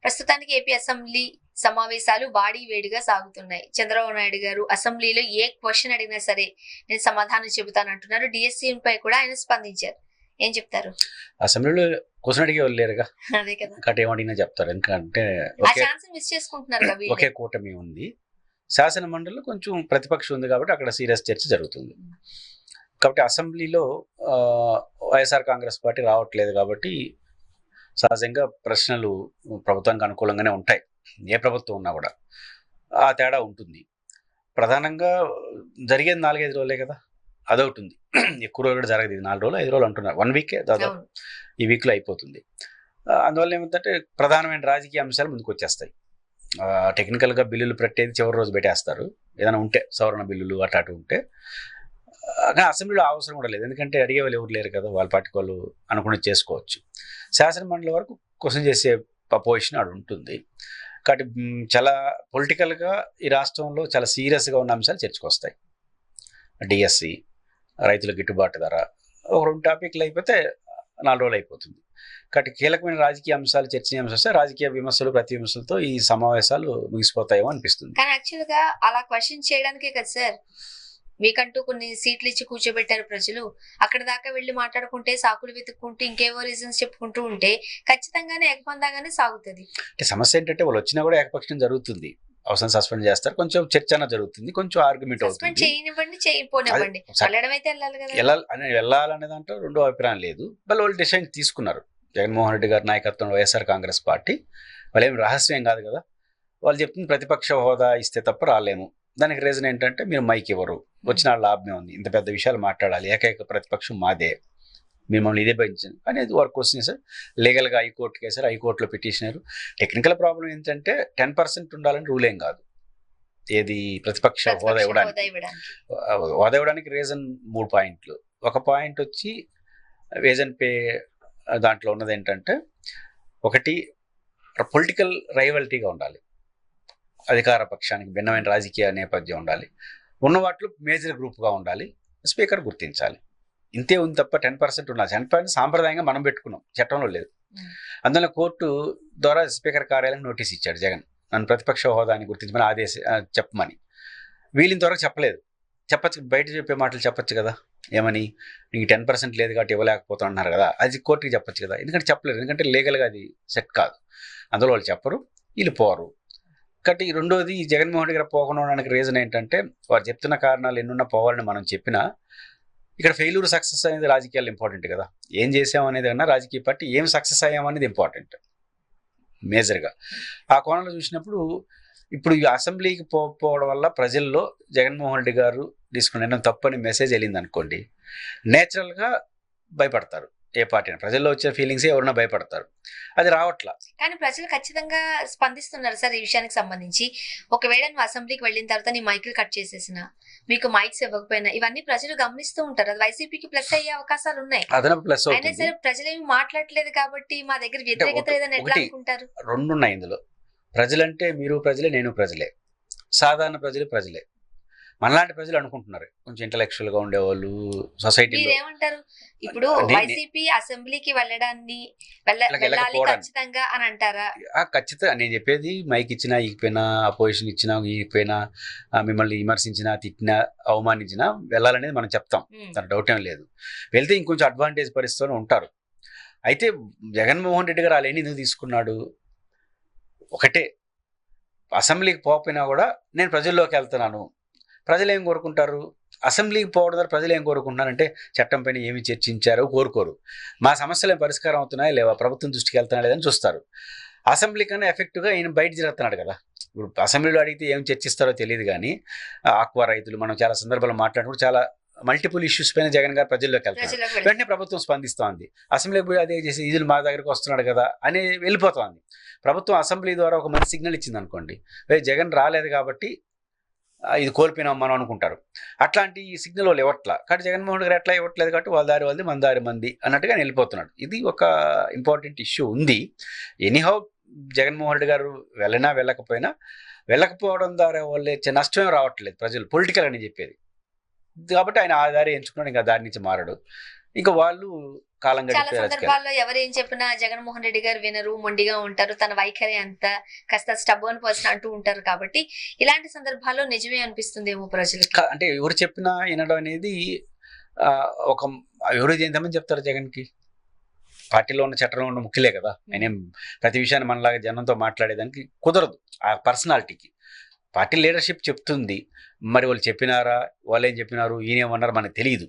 ప్రస్తుతానికి AP assembly సమావేశాలు వేడిగా సాగుతున్నాయి. చంద్రబాబు నాయుడు గారు అసెంబ్లీలో ఏ క్వశ్చన్ అడిగినా సరే నేను సమాధానం చెబుతానంటున్నారు. డిఎస్సీ పై కూడా ఆయన స్పందించారు. ఏం చెప్తారు? అసెంబ్లీలో క్వశ్చన్ అడిగే వాళ్ళు లేరుగా, అదే కదా, ఏమడిగినా చెప్తారు. ఎందుకంటే మిస్ చేసుకుంటున్నారు. ఒకే కూటమి ఉంది, శాసన మండలిలో కొంచెం ప్రతిపక్షం ఉంది కాబట్టి అక్కడ సీరియస్ చర్చ జరుగుతుంది. కాబట్టి అసెంబ్లీలో వైఎస్ఆర్ కాంగ్రెస్ పార్టీ రావట్లేదు కాబట్టి సహజంగా ప్రశ్నలు ప్రభుత్వానికి అనుకూలంగానే ఉంటాయి. ఏ ప్రభుత్వం ఉన్నా కూడా ఆ తేడా ఉంటుంది. ప్రధానంగా జరిగేది 4-5 రోజులే కదా, అదొకటి ఉంది. ఎక్కువ రోజులు కూడా జరగదు. 4 రోజులు 5 రోజులు అంటున్నారు, 1 వీకే దాదాపు ఈ వీక్లో అయిపోతుంది. అందువల్ల ఏమిటంటే ప్రధానమైన రాజకీయ అంశాలు ముందుకు వచ్చేస్తాయి. టెక్నికల్గా బిల్లులు పెట్టేది చివరి రోజు పెట్టేస్తారు, ఏదైనా ఉంటే సవరణ బిల్లులు అటు ఉంటే. కానీ అసెంబ్లీలో అవసరం కూడా లేదు, ఎందుకంటే అడిగే వాళ్ళు ఎవరు లేరు కదా, వాళ్ళ పార్టీకి వాళ్ళు అనుకున్నది చేసుకోవచ్చు. శాసన మండలి వరకు క్వశ్చన్ చేసే పొజిషన్ అక్కడ ఉంటుంది. కాబట్టి చాలా పొలిటికల్గా ఈ రాష్ట్రంలో చాలా సీరియస్గా ఉన్న అంశాలు చర్చకొస్తాయి. డిఎస్సి, రైతుల గిట్టుబాటు ధర, ఒక 2 టాపిక్లు అయిపోతే 4 రోజులు అయిపోతుంది. కాబట్టి కీలకమైన రాజకీయ అంశాలు చర్చనీయాంశాలు వస్తే రాజకీయ విమర్శలు ప్రతి విమర్శలతో ఈ సమావేశాలు ముగిసిపోతాయేమో అనిపిస్తుంది. కానీ యాక్చువల్గా అలా క్వశ్చన్ చేయడానికే కదా సార్ మీకంటూ కొన్ని సీట్లు ఇచ్చి కూర్చోబెట్టారు ప్రజలు. అక్కడ దాకా వెళ్లి మాట్లాడుకుంటే, సాకులు వెతుక్కుంటూ, ఇంకేవో రీజన్స్ చెప్పుకుంటూ ఉంటే ఖచ్చితంగానే ఏకపందాగానే సాగుతుంది. సమస్య ఏంటంటే వాళ్ళు వచ్చినా కూడా ఏకపక్షం జరుగుతుంది. అవసరం సస్పెండ్ చేస్తారు, కొంచెం చర్చ జరుగుతుంది, కొంచెం ఆర్గ్యుమెంట్ అవుతుంది. చేయనివ్వండి, చేయకపోనివ్వండి, వెళ్ళాలనే దాంట్లో రెండో అభిప్రాయం లేదు. వాళ్ళు డిసిషన్ తీసుకున్నారు. జగన్మోహన్ రెడ్డి గారి నాయకత్వంలో వైఎస్ఆర్ కాంగ్రెస్ పార్టీ, వాళ్ళు ఏమి రహస్యం కాదు కదా, వాళ్ళు చెప్తుంది ప్రతిపక్ష హోదా ఇస్తే తప్ప రాలేము. దానికి రీజన్ ఏంటంటే మీరు మైక్ ఇవ్వరు, వచ్చిన లాభమే ఉంది, ఇంత పెద్ద విషయాలు మాట్లాడాలి, ఏకైక ప్రతిపక్షం మాదే, మిమ్మల్ని ఇదే పెంచింది అనేది వారు క్వశ్చన్ సార్. లీగల్గా హైకోర్టుకి వేసారు, హైకోర్టులో పిటిషనర్. టెక్నికల్ ప్రాబ్లం ఏంటంటే 10% ఉండాలని రూల్ ఏం కాదు. ఏది ప్రతిపక్ష హోదా ఇవ్వడానికి రీజన్ 3 పాయింట్లు. ఒక పాయింట్ వచ్చి వేజ్ అండ్ పే, దాంట్లో ఉన్నది ఏంటంటే ఒకటి పొలిటికల్ రైవల్టీగా ఉండాలి, అధికార పక్షానికి భిన్నమైన రాజకీయ నేపథ్యం ఉండాలి, ఉన్న వాటిలో మేజర్ గ్రూప్గా ఉండాలి, స్పీకర్ గుర్తించాలి. ఇంతే ఉంది తప్ప 10% ఉండాలి. 10% సాంప్రదాయంగా మనం పెట్టుకున్నాం, చట్టంలో లేదు. అందువల్ల కోర్టు ద్వారా స్పీకర్ కార్యాలయం నోటీస్ ఇచ్చాడు జగన్, నన్ను ప్రతిపక్ష హోదాని గుర్తించమని చెప్పమని. వీళ్ళ ఇంతవరకు చెప్పలేదు. చెప్పచ్చు, బయట చెప్పే మాటలు చెప్పచ్చు కదా, ఏమని నీకు 10% లేదు కాబట్టి ఇవ్వలేకపోతా అన్నారు కదా, అది కోర్టుకి చెప్పచ్చు కదా. ఎందుకంటే చెప్పలేదు, ఎందుకంటే లీగల్గా అది సెట్ కాదు. అందులో వాళ్ళు చెప్పరు, వీళ్ళు పోరు. కాబట్టి రెండోది, జగన్మోహన్ రెడ్డి గారు పోకుండా ఉండడానికి రీజన్ ఏంటంటే వారు చెప్తున్న కారణాలు ఎన్నున్నా పోవాలని మనం చెప్పినా ఇక్కడ ఫెయిల్యూర్ సక్సెస్ అనేది రాజకీయాలు ఇంపార్టెంట్ కదా. ఏం చేసాం అనేది కన్నా రాజకీయ పార్టీ ఏం సక్సెస్ అయ్యామనేది ఇంపార్టెంట్ మేజర్గా. ఆ కోణంలో చూసినప్పుడు ఇప్పుడు ఈ అసెంబ్లీకి పోవడం వల్ల ప్రజల్లో జగన్మోహన్ రెడ్డి గారు తీసుకున్న నిర్ణయం తప్పని మెసేజ్ వెళ్ళింది అనుకోండి, నేచురల్గా భయపడతారు. ఏ పార్టీ ప్రజల్లో వచ్చే ఫీలింగ్స్ ఎవరైనా భయపడతారు, అది రావట్లా. కానీ ప్రజలు ఖచ్చితంగా స్పందిస్తున్నారు సార్ ఈ విషయానికి సంబంధించి. ఒకవేళ నువ్వు అసెంబ్లీకి వెళ్ళిన తర్వాత నీ మైకులు కట్ చేసేసిన, మీకు మైక్స్ ఇవ్వకపోయినా, ఇవన్నీ ప్రజలు గమనిస్తూ ఉంటారు. అది వైసీపీకి ప్లస్ అయ్యే అవకాశాలు ఉన్నాయి. అయినా సరే ప్రజలేమి మాట్లాడలేదు కాబట్టి మా దగ్గర వ్యతిరేకత లేదని ఎట్లా అనుకుంటారు? 2 ఉన్నాయి ఇందులో. ప్రజలంటే మీరు ప్రజలే, నేను ప్రజలే, సాధారణ ప్రజలు ప్రజలే. మనలాంటి ప్రజలు అనుకుంటున్నారు, కొంచెం ఇంటలెక్చువల్ గా ఉండేవాళ్ళు సొసైటీలో. ఏమంటారు ఇప్పుడు వైసీపీ అసెంబ్లీకి వెళ్ళాలి ఖచ్చితంగా అని అంటారా? ఖచ్చితంగా. నేను చెప్పేది మైక్ ఇచ్చినా ఇకపోయినా, అపోజిషన్ ఇచ్చినా ఇకపోయినా, మిమ్మల్ని విమర్శించినా తిట్టినా అవమానించినా వెళ్ళాలనేది మనం చెప్తాం, దాని డౌట్ ఏం లేదు. వెళ్తే ఇంకొంచెం అడ్వాంటేజ్ పరిస్థితుల్లో ఉంటారు. అయితే జగన్మోహన్ రెడ్డి గారు అలా ఎందుకు తీసుకున్నాడు? ఒకటే, అసెంబ్లీకి పోకపోయినా కూడా నేను ప్రజల్లోకి వెళ్తున్నాను. ప్రజలు ఏం కోరుకుంటారు? అసెంబ్లీకి పోవడం ద్వారా ప్రజలు ఏం కోరుకుంటున్నారంటే చట్టం పైన ఏమి చర్చించారో కోరుకోరు, మా సమస్యలు పరిష్కారం అవుతున్నాయా లేవా, ప్రభుత్వం దృష్టికి వెళ్తున్నా లేదని చూస్తారు. అసెంబ్లీ కన్నా ఎఫెక్టివ్గా ఈయన బయట జరుగుతున్నాడు కదా. ఇప్పుడు అసెంబ్లీలో అడిగితే ఏం చర్చిస్తారో తెలియదు, కానీ ఆక్వా రైతులు మనం చాలా సందర్భాలు మాట్లాడినప్పుడు చాలా మల్టిపుల్ ఇష్యూస్ పైన జగన్ గారు ప్రజల్లోకి వెళ్తున్నారు. వెంటనే ప్రభుత్వం స్పందిస్తోంది, అసెంబ్లీకి పోయి అదే చేసి ఈజులు మా దగ్గరకు వస్తున్నాడు కదా అని వెళ్ళిపోతోంది. ప్రభుత్వం అసెంబ్లీ ద్వారా ఒక మంచి సిగ్నల్ ఇచ్చింది అనుకోండి, జగన్ రాలేదు కాబట్టి ఇది కోల్పోయినాం మనం అనుకుంటారు. అట్లాంటి సిగ్నల్ వాళ్ళు ఇవ్వట్లా. కాబట్టి జగన్మోహన్ రెడ్డి గారు ఎట్లా ఇవ్వట్లేదు కాబట్టి వాళ్ళ దారి వాళ్ళది మన దారి మంది అన్నట్టుగా వెళ్ళిపోతున్నాడు. ఇది ఒక ఇంపార్టెంట్ ఇష్యూ ఉంది. ఎనీహౌ జగన్మోహన్ రెడ్డి గారు వెళ్ళినా వెళ్ళకపోవడం ద్వారా వాళ్ళు నష్టమే రావట్లేదు ప్రజలు, పొలిటికల్ అని చెప్పేది. కాబట్టి ఆయన ఆ దారి ఎంచుకున్నాడు, ఇంకా దారి నుంచి మారడు. ఇంకా వాళ్ళు కాలం చాలా గడిపే రాజకీయాలు. సందర్భాల్లో ఎవరు ఏం చెప్పినా జగన్మోహన్ రెడ్డి గారు వినరు, మొండిగా ఉంటారు, తన వైఖరి అంత కాస్త స్టబర్న్ పర్సన్ అంటూ ఉంటారు. కాబట్టి ఇలాంటి సందర్భాల్లో నిజమే అనిపిస్తుందేమో ప్రజలకి. అంటే ఎవరు చెప్పినా వినడం అనేది ఒక ఎవరు చేద్దామని చెప్తారు జగన్కి. పార్టీలో ఉన్న చట్టంలో ఉన్న ముఖ్యులే కదా, ఆయన ప్రతి విషయాన్ని మనలాగా జనంతో మాట్లాడేదానికి కుదరదు. ఆ పర్సనాలిటీకి పార్టీ లీడర్షిప్ చెప్తుంది, మరి వాళ్ళు చెప్పినారా, వాళ్ళు ఏం చెప్పినారు, ఈయనేమన్నారు మనకు తెలియదు.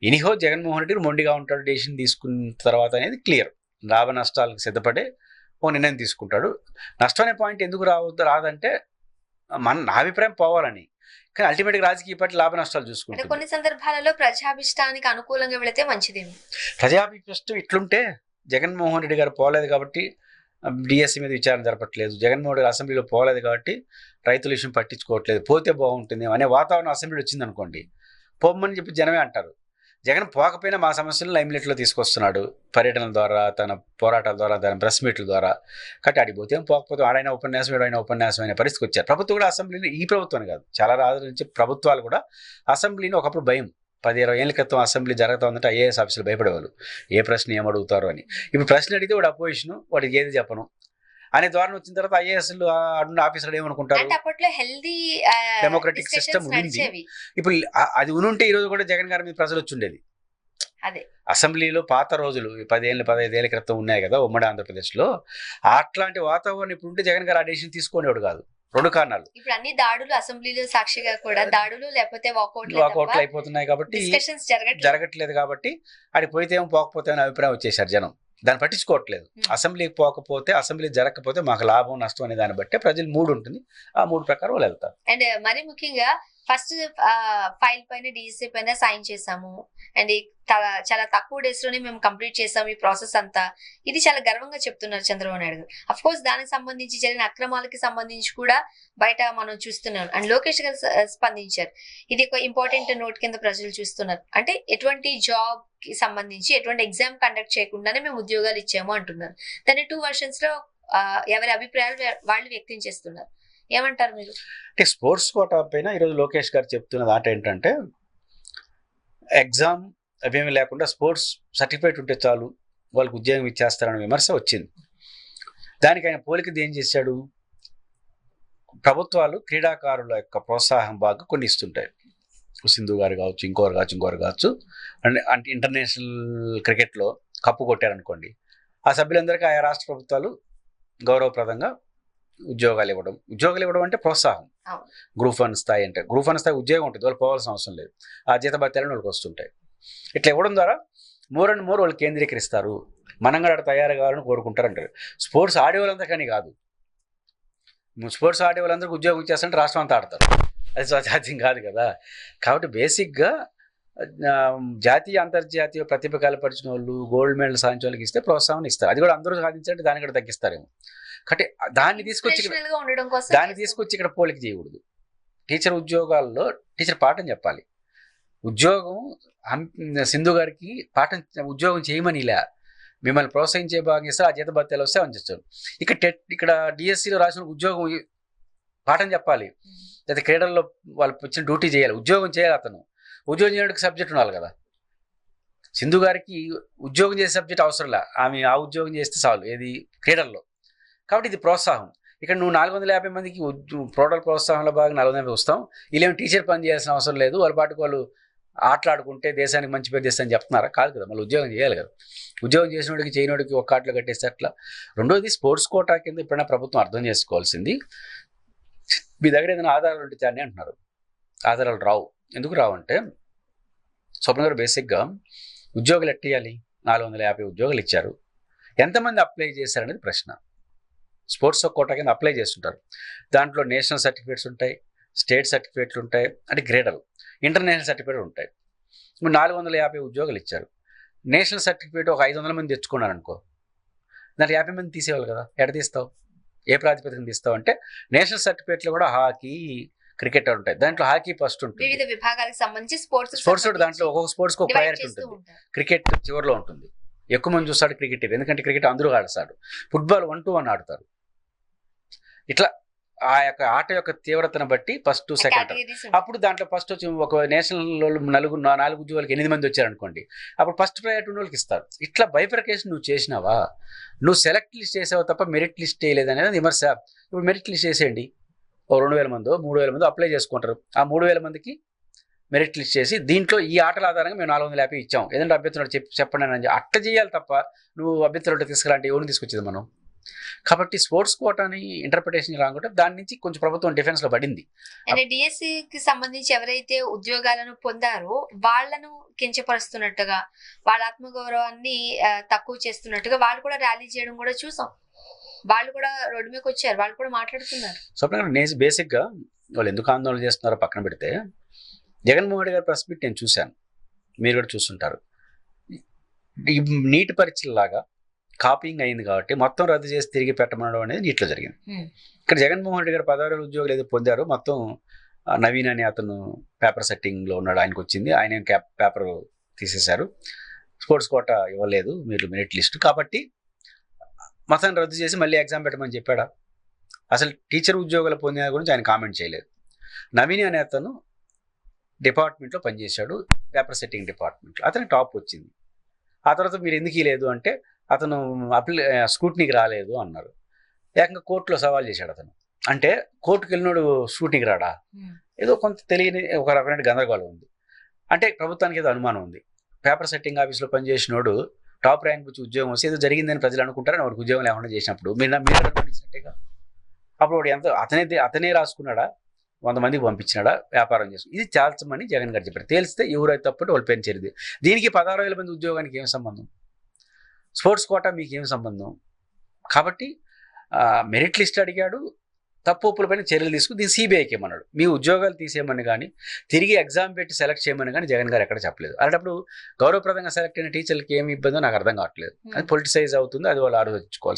ఎనీహో జగన్మోహన్ రెడ్డి మొండిగా ఉంటాడు, డెసిషన్ తీసుకున్న తర్వాత అనేది క్లియర్. లాభ నష్టాలకు సిద్ధపడే ఓ నిర్ణయం తీసుకుంటాడు. నష్టం అనే పాయింట్ ఎందుకు రాదంటే నా అభిప్రాయం పోవాలని, కానీ అల్టిమేట్గా రాజకీయ పార్టీ లాభ నష్టాలు చూసుకుంటారు. కొన్ని సందర్భాలలో ప్రజాభిష్టానికి అనుకూలంగా వెళితే మంచిదేమో. ప్రజాభిష్టం ఇట్లుంటే జగన్మోహన్ రెడ్డి గారు పోలేదు కాబట్టి డిఎస్సి మీద విచారణ జరపట్లేదు, జగన్మోహన్ రెడ్డి అసెంబ్లీలో పోలేదు కాబట్టి రైతుల విషయం పట్టించుకోవట్లేదు, పోతే బాగుంటుంది అనే వాతావరణం అసెంబ్లీ వచ్చింది అనుకోండి, పోమని చెప్పి జనమే అంటారు. జగన్ పోకపోయినా మా సమస్యలను లైమ్లైట్లో తీసుకొస్తున్నాడు, పర్యటనల ద్వారా, తన పోరాటాల ద్వారా, తన ప్రెస్ మీట్ల ద్వారా. కాబట్టి అడిగిపోతే పోకపోతే ఆడైనా ఉపన్యాసం ఏడైనా ఉపన్యాసం అనే పరిస్థితికి వచ్చారు. ప్రభుత్వం కూడా అసెంబ్లీని, ఈ ప్రభుత్వం కాదు, చాలా రాజుల నుంచి ప్రభుత్వాలు కూడా అసెంబ్లీని ఒకప్పుడు భయం. 10-20 ఏళ్ళ క్రితం అసెంబ్లీ జరుగుతుందంటే ఐఏఎస్ ఆఫీసులు భయపడేవాళ్ళు, ఏ ప్రశ్న ఏమడుగుతారు అని. ఇప్పుడు ప్రశ్న అడిగితే వాడు అపోజిషన్, వాడికి ఏది చెప్పను అనే ద్వారా వచ్చిన తర్వాత ఐఏఎస్లు ఆఫీసర్లు ఏమనుకుంటారు, డెమోక్రటిక్ సిస్టమ్ ఉంది. ఇప్పుడు అది ఉనుంటే ఈ రోజు కూడా జగన్ గారి మీద ప్రజలు వచ్చి ఉండేది. అసెంబ్లీలో పాత రోజులు 10-15 ఏళ్ళ క్రితం ఉన్నాయి కదా ఉమ్మడి ఆంధ్రప్రదేశ్లో, అట్లాంటి వాతావరణం ఇప్పుడు ఉంటే జగన్ గారు ఆ డెసిషన్ తీసుకునేవాడు కాదు. 2 కారణాలు, ఇప్పుడు అన్ని దాడులు అసెంబ్లీలో సాక్షిగా కూడా దాడులు లేకపోతే వాకౌట్లు అయిపోతున్నాయి కాబట్టి, జరగట్లేదు కాబట్టి అది పోతే ఏమో పోకపోతే అనే అభిప్రాయం వచ్చేసారు జనం. దాన్ని పట్టించుకోవట్లేదు. అసెంబ్లీకి పోకపోతే, అసెంబ్లీ జరగకపోతే మాకు లాభం నష్టం అనే దాన్ని బట్టే ప్రజలు 3 ఉంటుంది, ఆ 3 ప్రకారం వాళ్ళు వెళ్తారు. అండ్ మరి ముఖ్యంగా ఫస్ట్ ఫైల్ పైన డిఎస్సీ పైన సైన్ చేసాము అండ్ చాలా తక్కువ డేస్ లోనే మేము కంప్లీట్ చేసాము ఈ ప్రాసెస్ అంతా. ఇది చాలా గర్వంగా చెప్తున్నారు చంద్రబాబు నాయుడు గారు. అఫ్ కోర్స్ దానికి సంబంధించి జరిగిన అక్రమాలకి సంబంధించి కూడా బయట మనం చూస్తున్నాం. అండ్ లోకేష్ గారు స్పందించారు. ఇది ఒక ఇంపార్టెంట్ నోట్ కింద ప్రజలు చూస్తున్నారు. అంటే ఎటువంటి జాబ్ కి సంబంధించి ఎటువంటి ఎగ్జామ్ కండక్ట్ చేయకుండానే మేము ఉద్యోగాలు ఇచ్చాము అంటున్నారు. దాని 2 వర్షన్స్ లో ఎవరి అభిప్రాయాలు వాళ్ళు వ్యక్తం చేస్తున్నారు. ఏమంటారు మీరు? అంటే స్పోర్ట్స్ కోటా పైన ఈరోజు లోకేష్ గారు చెప్తున్న దాట ఏంటంటే, ఎగ్జామ్ అవేమీ లేకుండా స్పోర్ట్స్ సర్టిఫికేట్ ఉంటే చాలు వాళ్ళకి ఉద్యోగం ఇచ్చేస్తారనే విమర్శ వచ్చింది. దానికి ఆయన పోలికది ఏం చేశాడు, ప్రభుత్వాలు క్రీడాకారుల యొక్క ప్రోత్సాహం బాగా కొన్ని ఇస్తుంటాయి. సింధు గారు కావచ్చు, ఇంకోరు కావచ్చు. అంటే ఇంటర్నేషనల్ క్రికెట్లో కప్పు కొట్టారనుకోండి, ఆ సభ్యులందరికీ ఆయా రాష్ట్ర ప్రభుత్వాలు గౌరవప్రదంగా ఉద్యోగాలు ఇవ్వడం అంటే ప్రోత్సాహం. గ్రూప్ 1 స్థాయి అంటే గ్రూప్ 1 స్థాయి ఉద్యోగం ఉంటుంది, వాళ్ళు పోవాల్సిన అవసరం లేదు, ఆ జీతభత్యాలను వాళ్ళకి వస్తుంటాయి. ఇట్లా ఇవ్వడం ద్వారా మోర్ అండ్ మోర్ వాళ్ళు కేంద్రీకరిస్తారు, మనం కూడా తయారు కావాలని కోరుకుంటారు అంటారు. స్పోర్ట్స్ ఆడే వాళ్ళంతా కానీ కాదు, స్పోర్ట్స్ ఆడే వాళ్ళందరికీ ఉద్యోగం ఇచ్చేస్తుంటే రాష్ట్రం అంతా ఆడతారు, అది సాధ్యం కాదు కదా. కాబట్టి బేసిక్గా జాతీయ అంతర్జాతీయ ప్రతిభ కనపరిచిన వాళ్ళు, గోల్డ్ మెడల్ సాధించిన వాళ్ళకి ఇస్తే ప్రోత్సాహం ఇస్తారు. అది కూడా అందరూ సాధించాలంటే దాన్ని కూడా తగ్గిస్తారేమో. కాబట్టి దాన్ని తీసుకొచ్చి ఇక్కడ పోలిక చేయకూడదు. టీచర్ ఉద్యోగాల్లో టీచర్ పాఠం చెప్పాలి. ఉద్యోగం సింధు గారికి ఉద్యోగం చేయమని ఇలా మిమ్మల్ని ప్రోత్సహించే భాగం ఇస్తే ఆ జీత భత్యాలు వస్తే అందించారు. ఇక్కడ డిఎస్సిలో రాసిన ఉద్యోగం పాఠం చెప్పాలి, లేదా క్రీడల్లో వాళ్ళు వచ్చిన డ్యూటీ చేయాలి, ఉద్యోగం చేయాలి. అతను ఉద్యోగం చేయడానికి సబ్జెక్ట్ ఉండాలి కదా. సింధు గారికి ఉద్యోగం చేసే సబ్జెక్ట్ అవసరంలే, ఆమె ఆ ఉద్యోగం చేస్తే చాలు, ఏది క్రీడల్లో. కాబట్టి ఇది ప్రోత్సాహం. ఇక్కడ నువ్వు 450 మందికి టోటల్ ప్రోత్సాహంలో బాగా 450 వస్తాం, వీళ్ళేమో టీచర్ పని చేయాల్సిన అవసరం లేదు, వాళ్ళ పాటుకు వాళ్ళు ఆటలాడుకుంటే దేశానికి మంచి పేరు చేస్తారని చెప్తున్నారా? కాదు కదా, మళ్ళీ ఉద్యోగం చేయాలి కదా. ఉద్యోగం చేసినోడికి చేయనోడికి ఒక ఆటలో కట్టేస్తే అట్లా. రెండోది స్పోర్ట్స్ కోటా కింద ఎప్పుడైనా ప్రభుత్వం అర్థం చేసుకోవాల్సింది, మీ దగ్గర ఏదైనా ఆధారాలు ఉంటే చాలని అంటున్నారు. ఆధారాలు రావు. ఎందుకు రావు అంటే, స్వప్న గారు బేసిక్గా ఉద్యోగులు ఎట్టేయాలి, 450 ఉద్యోగాలు ఇచ్చారు, ఎంతమంది అప్లై చేశారనేది ప్రశ్న. స్పోర్ట్స్ కోటా కింద అప్లై చేస్తుంటారు, దాంట్లో నేషనల్ సర్టిఫికేట్స్ ఉంటాయి, స్టేట్ సర్టిఫికేట్లు ఉంటాయి, అంటే గ్రేడలు, ఇంటర్నేషనల్ సర్టిఫికేట్ ఉంటాయి. 450 ఉద్యోగాలు ఇచ్చారు, నేషనల్ సర్టిఫికేట్ ఒక 500 మంది తెచ్చుకున్నారు అనుకో, దాంట్లో 50 మంది తీసేవాళ్ళు కదా. ఎడ తీస్తావు, ఏ ప్రాతిపదికన తీస్తావు అంటే, నేషనల్ సర్టిఫికేట్లో కూడా హాకీ, క్రికెట్ ఉంటాయి, దాంట్లో హాకీ ఫస్ట్ ఉంటుంది, వివిధ విభాగాలకు సంబంధించి స్పోర్ట్స్ దాంట్లో ఒక్కొక్క స్పోర్ట్స్కి ఒక ప్రయారిటీ ఉంటుంది. క్రికెట్ చివరిలో ఉంటుంది, ఎక్కువ మంది చూస్తాడు క్రికెట్, ఎందుకంటే క్రికెట్ అందరూ ఆడతాడు. ఫుట్బాల్ 1-to-1 ఆడతారు. ఇట్లా ఆ యొక్క ఆట యొక్క తీవ్రతను బట్టి ఫస్ట్ సెకండ్ కేటగిరీస్ అప్పుడు దాంట్లో ఫస్ట్ వచ్చి ఒక నేషనల్ నాలుగు ఉద్యోగాలకి 8 మంది వచ్చారనుకోండి, అప్పుడు ఫస్ట్ ప్రయారిటీ ఉన్న వాళ్ళకి ఇస్తారు. ఇట్లా బైఫర్కేషన్ నువ్వు చేసినావా, నువ్వు సెలెక్ట్ లిస్ట్ చేసావు తప్ప మెరిట్ లిస్ట్ చేయలేదు అనేది విమర్శ. ఇప్పుడు మెరిట్ లిస్ట్ చేసేయండి, ఓ 2,000 మందో 3,000 మందో అప్లై చేసుకుంటారు. ఆ 3,000 మందికి మెరిట్ లిస్ట్ చేసి దీంట్లో ఈ ఆటల ఆధారంగా మేము 450 ఇచ్చాం, ఏదంటే అభ్యర్థులు చెప్పండి అని అట్లా చేయాలి తప్ప నువ్వు అభ్యర్థులు తీసుకురాంటే ఎవరిని తీసుకొచ్చేది మనం. కాబట్టి స్పోర్ట్స్ కోటాని ఇంటర్ప్రిటేషన్ రాకుంటే దాని నుంచి కొంచెం ప్రభుత్వం డిఫెన్స్ లో పడింది. అంటే డిఎస్సికి సంబంధించి ఎవరైతే ఉద్యోగాలను పొందారో వాళ్ళను కించపరుస్తున్నట్టుగా, వాళ్ళ ఆత్మగౌరవాన్ని తక్కువ చేస్తున్నట్టుగా వాళ్ళు కూడా ర్యాలీ చేయడం కూడా చూసాం. వాళ్ళు కూడా రోడ్డు మీదకి వచ్చారు, వాళ్ళు కూడా మాట్లాడుతున్నారు. సో బేసిక్ గా వాళ్ళు ఎందుకు ఆందోళన చేస్తున్నారో పక్కన పెడితే, జగన్మోహన్ రెడ్డి గారి ప్రెస్ మీట్ నేను చూశాను, మీరు కూడా చూస్తుంటారు. నీటి పరీక్షలాగా కాపీయింగ్ అయింది కాబట్టి మొత్తం రద్దు చేసి తిరిగి పెట్టమనడం అనేది నీటిలో జరిగింది. ఇక్కడ జగన్మోహన్ రెడ్డి గారు 16 ఉద్యోగులు ఏదో పొందారో మొత్తం నవీన్ అనే అతను పేపర్ సెట్టింగ్ లో ఉన్నాడు, ఆయనకు వచ్చింది, ఆయన పేపర్ తీసేశారు. స్పోర్ట్స్ కోటా ఇవ్వలేదు మీరు మెరిట్ లిస్ట్ కాబట్టి మొత్తం రద్దు చేసి మళ్ళీ ఎగ్జామ్ పెట్టమని చెప్పాడా? అసలు టీచర్ ఉద్యోగాలు పొందిన గురించి ఆయన కామెంట్ చేయలేదు. నవీన్ అనే అతను డిపార్ట్మెంట్లో పనిచేశాడు, పేపర్ సెట్టింగ్ డిపార్ట్మెంట్లో, అతనికి టాప్ వచ్చింది. ఆ తర్వాత మీరు ఎందుకు ఇవ్వలేదు అంటే అతను స్క్రూటినీకి రాలేదు అన్నారు. ఏకంగా కోర్టులో సవాల్ చేశాడు అతను. అంటే కోర్టుకు వెళ్ళినోడు స్క్రూటినీకి రాడా? ఏదో కొంత తెలియని ఒక రకమైన గందరగోళం ఉంది. అంటే ప్రభుత్వానికి ఏదో అనుమానం ఉంది. పేపర్ సెట్టింగ్ ఆఫీస్లో పనిచేసినోడు టాప్ ర్యాంక్ వచ్చి ఉద్యోగం వస్తే ఏదో జరిగిందని ప్రజలు అనుకుంటారని వాడికి ఉద్యోగం లేకుండా చేసినప్పుడు మీరు అనుమతించినట్టేగా. అప్పుడు వాడు ఎంత అతనే రాసుకున్నాడా, 100 మందికి పంపించినాడా, వ్యాపారం చేసుకుని ఇది చాల్చమని జగన్ గారు చెప్పారు. తేలిస్తే ఎవరైతే తప్పటి వాళ్ళు పెంచేది. దీనికి 16,000 మంది ఉద్యోగానికి ఏం సంబంధం? స్పోర్ట్స్ కోటా మీకు ఏం సంబంధం? కాబట్టి మెరిట్ లిస్ట్ అడిగాడు, తప్పు ఒప్పులపైన చర్యలు తీసుకుని దీన్ని సిబిఐకి ఇవ్వమన్నాడు. మీ ఉద్యోగాలు తీసేయమని కానీ తిరిగి ఎగ్జామ్ పెట్టి సెలెక్ట్ చేయమని కానీ జగన్ గారు ఎక్కడ చెప్పలేదు. అలాంటప్పుడు గౌరవప్రదంగా సెలెక్ట్ అయిన టీచర్లకి ఏమి ఇబ్బందో నాకు అర్థం కావట్లేదు. అది పొలిటిసైజ్ అవుతుంది, అది వాళ్ళు ఆలోచించుకోవాలి.